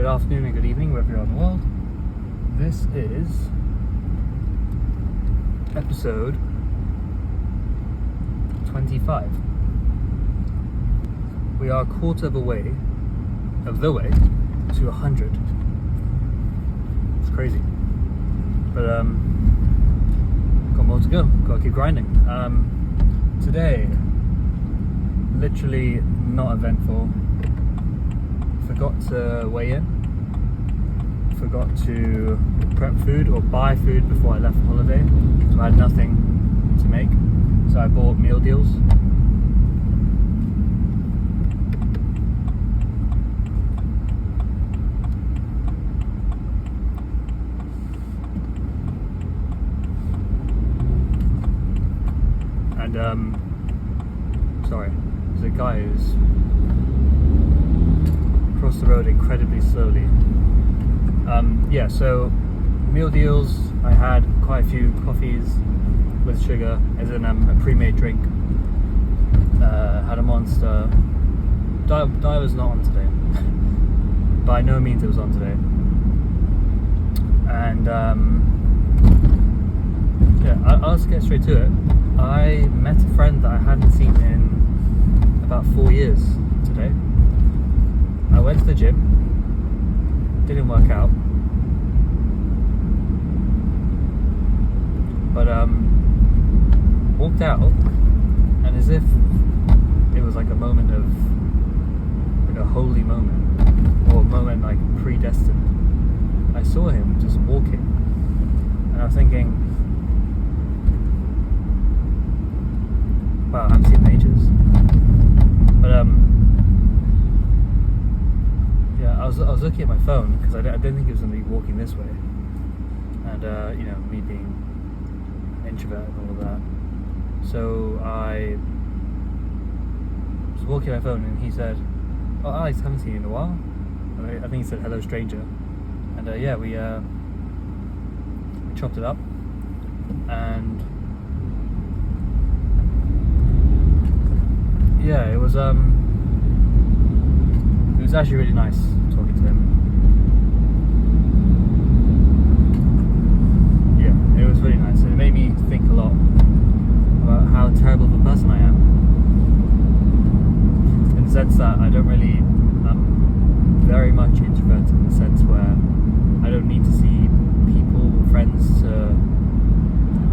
afternoon and good evening, wherever you are in the world. This is episode 25. We are a quarter of the way to 100. It's crazy. But got more to go. Gotta keep grinding. Today, literally not eventful. Forgot to weigh in. Forgot to prep food or buy food before I left for holiday. So I had nothing to make. So I bought meal deals. And sorry, the guy who's across the road incredibly slowly. So meal deals, I had quite a few coffees with sugar, as in a pre-made drink. Had a Monster. Diet was not on today. By no means it was on today. And I'll just get straight to it. I met a friend that I hadn't seen in about 4 years today. I went to the gym, didn't work out, but walked out, and as if it was like a moment of, like a holy moment, or a moment like predestined, I saw him just walking, and I was thinking, wow, I haven't seen him in ages. But I was looking at my phone because I didn't think he was going to be walking this way, and me being an introvert and all of that. So I was walking at my phone, and he said, "Oh, Alex, haven't seen you in a while." And I think he said, "Hello, stranger." And we chopped it up, and it was actually really nice talking to him. Yeah, it was really nice. It made me think a lot about how terrible of a person I am. In the sense that I'm very much introverted, in the sense where I don't need to see people, friends to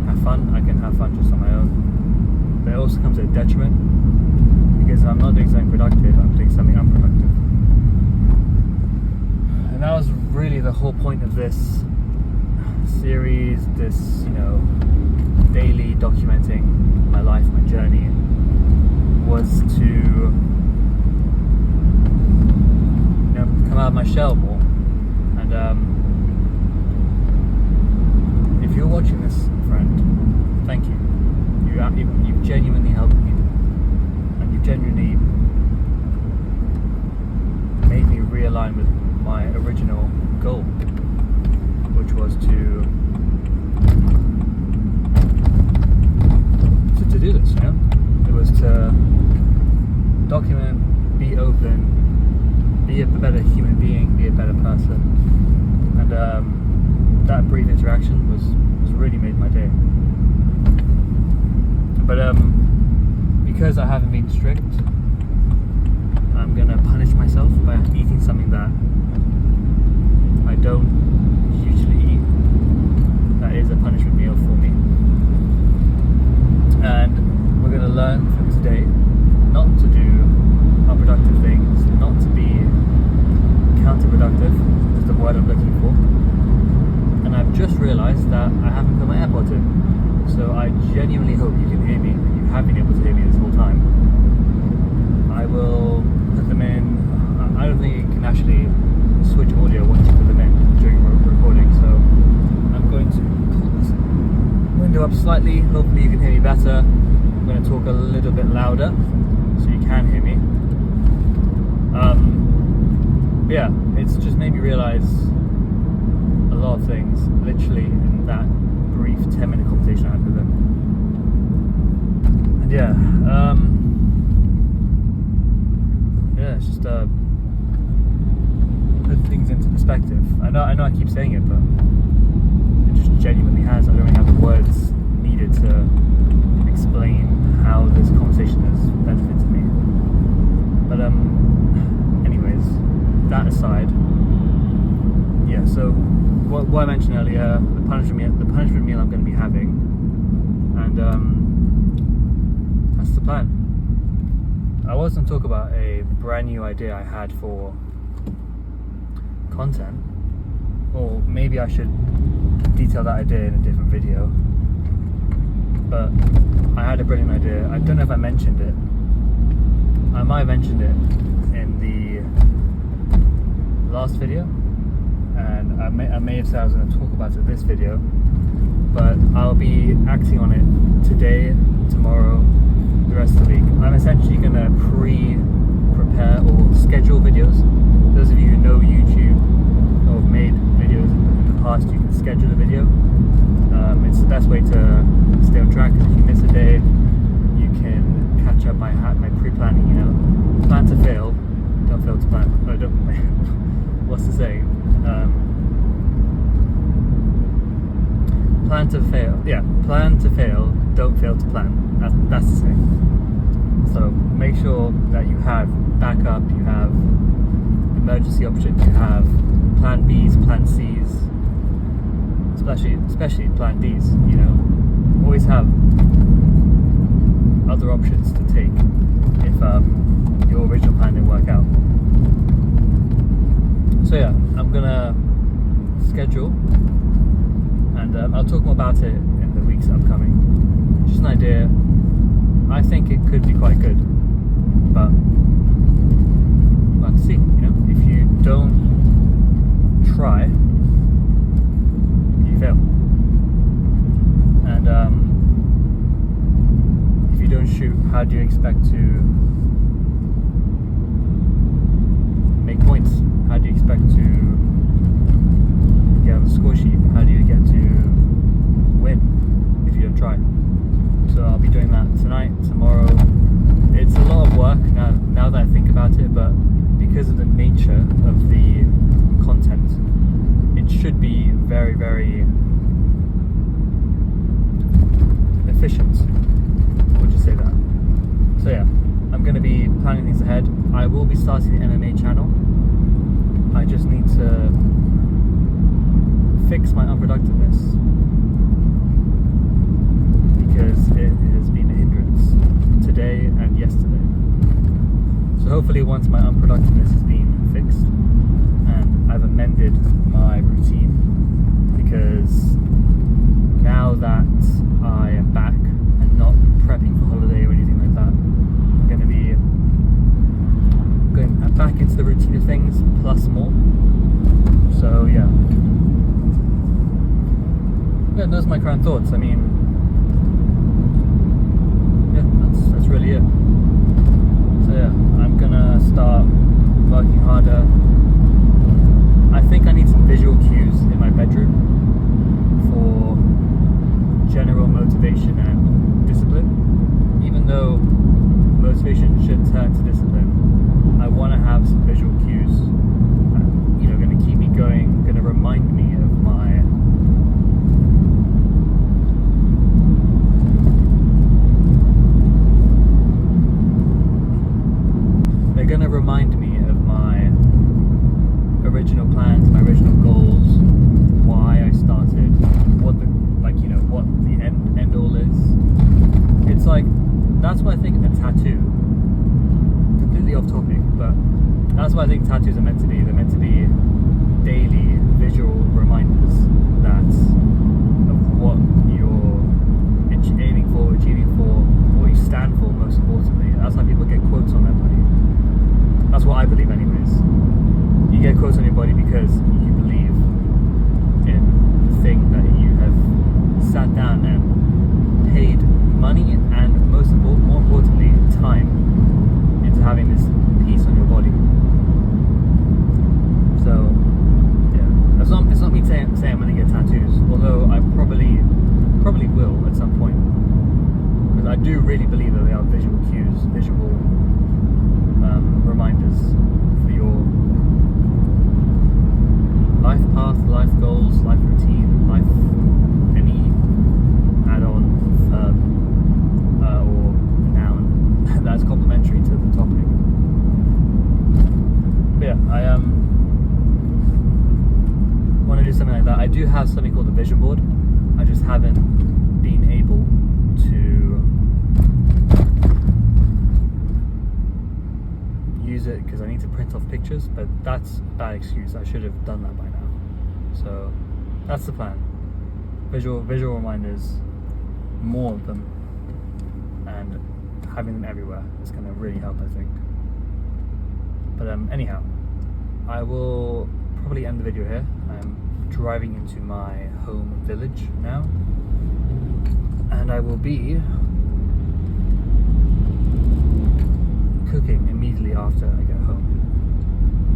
have fun. I can have fun just on my own. But it also comes at a detriment, because if I'm not doing something productive, I'm doing something unproductive. And that was really the whole point of this series, this, daily documenting my life, my journey, was to, come out of my shell more. And if you're watching this, friend, thank you. You've genuinely helped me. And you've genuinely made me realign with my original goal, which was to do this. It was to document, be open, be a better human being, be a better person, and that brief interaction was really made my day. But because I haven't been strict, I'm gonna punish myself by eating something that I don't usually eat. That is a punishment meal for me. And we're gonna learn from today not to do unproductive things, not to be counterproductive, is the word I'm looking for. And I've just realised that I haven't put my AirPods in. So I genuinely hope you can hear me, and you have been able to hear me this whole time. I will put them in. I don't think you can actually switch audio once you put them in during recording, so I'm going to pull this window up slightly. Hopefully you can hear me better. I'm going to talk a little bit louder so you can hear me. It's just made me realise a lot of things, literally, in that brief 10-minute conversation I had with them. And it's just a things into perspective. I know I keep saying it, but it just genuinely has. I don't really have the words needed to explain how this conversation has benefited me. But anyways, that aside, yeah. So what I mentioned earlier, the punishment meal I'm going to be having, and that's the plan. I was going to talk about a brand new idea I had for content, or maybe I should detail that idea in a different video. But I had a brilliant idea. I don't know if I mentioned it. I might have mentioned it in the last video, and I may have said I was going to talk about it in this video, but I'll be acting on it today, tomorrow, the rest of the week. I'm essentially going to prepare or schedule videos. Those of you who know YouTube or have made videos in the past, you can schedule a video. It's the best way to stay on track, because if you miss a day, you can catch up by pre-planning. You know, plan to fail, don't fail to plan. What's the saying? Plan to fail. Yeah, plan to fail, don't fail to plan. That's the saying. So make sure that you have backup, you have emergency options, you have plan Bs, plan Cs, especially plan Ds. You know, always have other options to take if your original plan didn't work out. So yeah, I'm gonna schedule, and I'll talk more about it in the weeks upcoming. Just an idea. I think it could be quite good, but we'll have to see. You know, if you don't try, you fail, and if you don't shoot, how do you expect to make points? How do you expect to get on the score sheet? How do you get to win if you don't try? So I'll be doing that tonight, tomorrow. It's a lot of work now that I think about it, but because of the nature of the content, it should be very, very efficient. We'll just say that. So yeah, I'm going to be planning things ahead. I will be starting the MMA channel. I just need to fix my unproductiveness, because it has been a hindrance today and yesterday. So hopefully once my unproductiveness has been fixed and I've amended my routine, because now that I am back and not prepping for holiday or anything like that, I'm going to be going back into the routine of things plus more. So yeah, those are my current thoughts. I mean, that's really it. So yeah, I'm gonna start working harder. I think I need some visual cues in my bedroom for general motivation and discipline. Even though motivation should turn to discipline, I want to have some visual cues that, you know, going to keep me going, going to remind me of my original plans, my original goals, why I started, what the end all is. It's like, that's why I think a tattoo, completely off topic, but that's why I think tattoos are meant to be. They're meant to be daily visual reminders of what you're aiming for, achieving for, what you stand for, most importantly. That's how people get quotes on their body. That's what I believe anyways. You get quotes on your body because you believe in the thing that you have sat down and paid money and more importantly time into having this piece on your body. So yeah, it's not me saying I'm going to get tattoos, although I probably will at some point, because I do really believe that they are visual cues, visual reminders for your life path, life goals, life routine, life any add-on verb or noun that's complementary to the topic. But yeah, I want to do something like that. I do have something called a vision board. I just haven't been able to use it because I need to print off pictures, but that's a bad excuse. I should have done that by now. So that's the plan. Visual reminders, more of them, and having them everywhere is going to really help, I think. But anyhow, I will probably end the video here. I'm driving into my home village now, and I will be cooking immediately after I get home.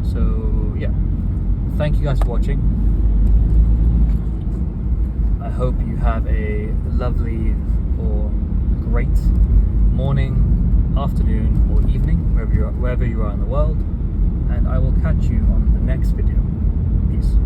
So yeah, thank you guys for watching. I hope you have a lovely or great morning, afternoon or evening, wherever you are in the world, and I will catch you on the next video. Peace.